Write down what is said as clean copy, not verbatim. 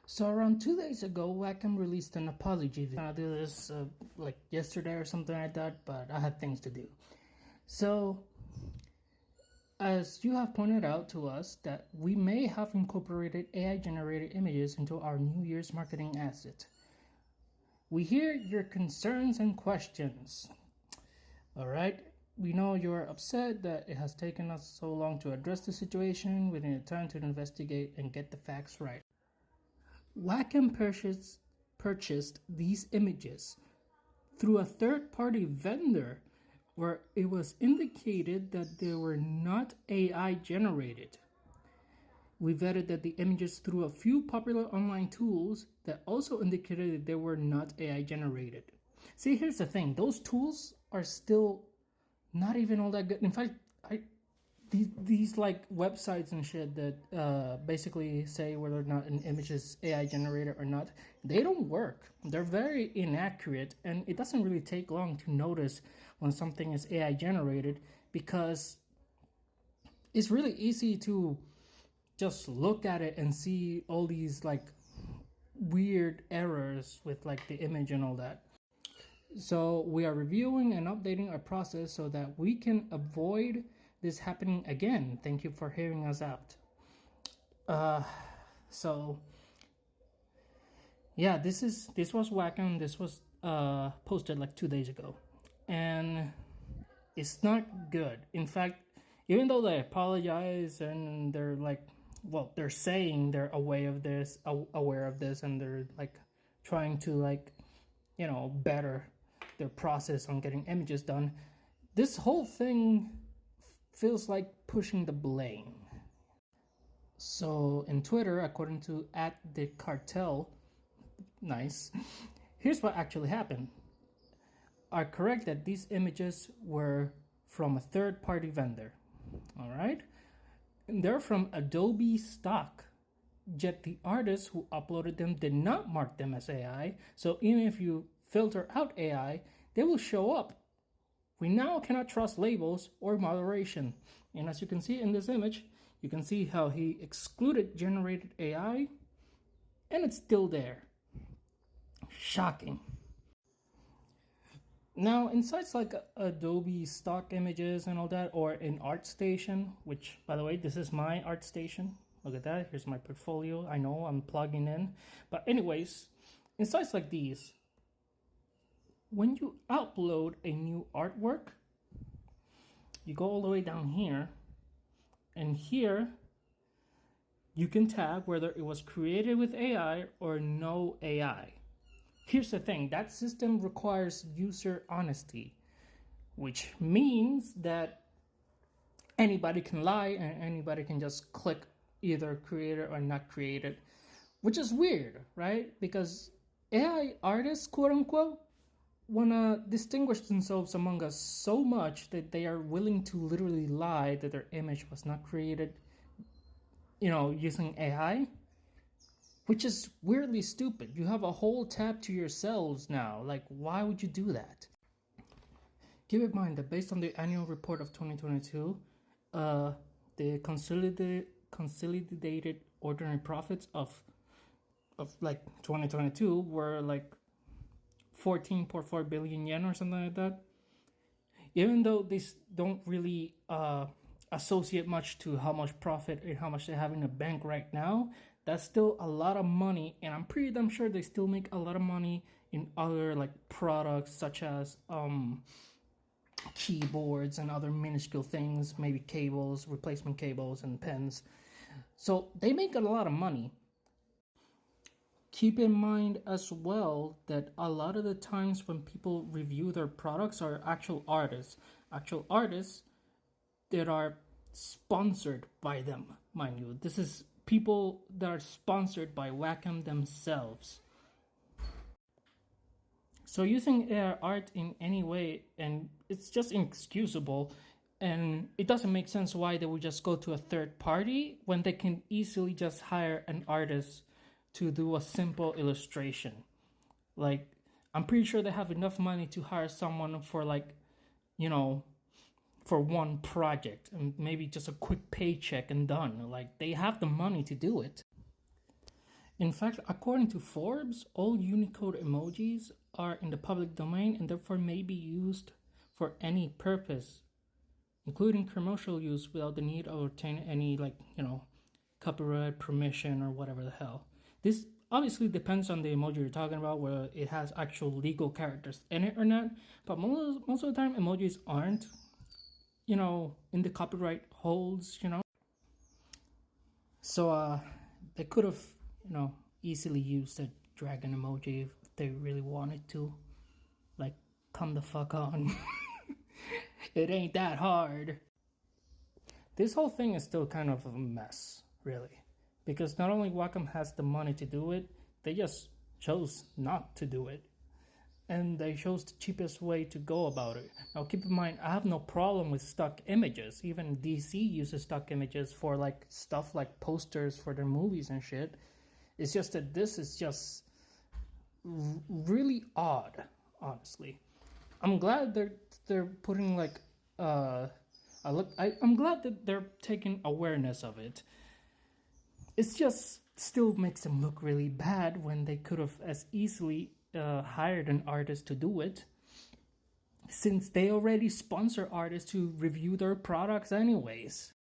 So around 2 days ago, Wacom released an apology video. I do this like yesterday or something like that, but I had things to do. So, as you have pointed out to us, that we may have incorporated AI-generated images into our New Year's marketing asset. We hear your concerns and questions. All right, we know you're upset that it has taken us so long to address the situation. We need time to investigate and get the facts right. Wacom purchased these images through a third-party vendor where it was indicated that they were not AI generated. We vetted that the images through a few popular online tools that also indicated that they were not AI generated. See, here's the thing. Those tools are still not even all that good. In fact, these like websites and shit that basically say whether or not an image is AI generated or not, they don't work. They're very inaccurate, and it doesn't really take long to notice when something is AI generated because it's really easy to just look at it and see all these like weird errors with like the image and all that. So we are reviewing and updating our process so that we can avoid this happening again. Thank you for hearing us out. So yeah, this was Wacom. This was posted like 2 days ago, and it's not good. In fact, even though they apologize and they're like, well, they're saying they're aware of this, and they're like trying to like, better their process on getting images done. This whole thing feels like pushing the blame. So in Twitter, according to @thecartel, nice, here's what actually happened. Are correct that these images were from a third-party vendor. All right, and they're from Adobe stock. Yet the artists who uploaded them did not mark them as AI. So even if you filter out AI, they will show up. We now cannot trust labels or moderation. And as you can see in this image, you can see how he excluded generated AI, and it's still there. Shocking. Now, in sites like Adobe stock images and all that, or in ArtStation, which, by the way, this is my ArtStation. Look at that. Here's my portfolio. I know I'm plugging in. But anyways, in sites like these, when you upload a new artwork, you go all the way down here, and here you can tag whether it was created with AI or no AI. Here's the thing, that system requires user honesty, which means that anybody can lie and anybody can just click either created or not created, which is weird, right? Because AI artists, quote unquote, want to distinguish themselves among us so much that they are willing to literally lie that their image was not created, using AI, which is weirdly stupid. You have a whole tab to yourselves now. Like, why would you do that? Keep in mind that based on the annual report of 2022, the consolidated ordinary profits of like 2022 were like 14.4 billion yen or something like that. Even though these don't really associate much to how much profit and how much they have in the bank right now, that's still a lot of money, and I'm pretty damn sure they still make a lot of money in other like products such as keyboards and other minuscule things, maybe cables, replacement cables and pens. So they make a lot of money. Keep in mind as well that a lot of the times when people review their products are actual artists that are sponsored by them, mind you. This is people that are sponsored by Wacom themselves. So using AI art in any way, and it's just inexcusable, and it doesn't make sense why they would just go to a third party when they can easily just hire an artist to do a simple illustration. Like, I'm pretty sure they have enough money to hire someone for like, for one project and maybe just a quick paycheck and done. Like, they have the money to do it. In fact, according to Forbes, all Unicode emojis are in the public domain and therefore may be used for any purpose, including commercial use without the need of obtaining any, copyright permission or whatever the hell. This obviously depends on the emoji you're talking about, whether it has actual legal characters in it or not, but most of the time emojis aren't, in the copyright holds, So they could have, easily used a dragon emoji if they really wanted to. Like, come the fuck on. It ain't that hard. This whole thing is still kind of a mess, really. Because not only Wacom has the money to do it, they just chose not to do it. And they chose the cheapest way to go about it. Now keep in mind, I have no problem with stock images. Even DC uses stock images for like stuff like posters for their movies and shit. It's just that this is just really odd, honestly. I'm glad they're putting like I'm glad that they're taking awareness of it. It's just still makes them look really bad when they could have as easily hired an artist to do it, since they already sponsor artists to review their products anyways.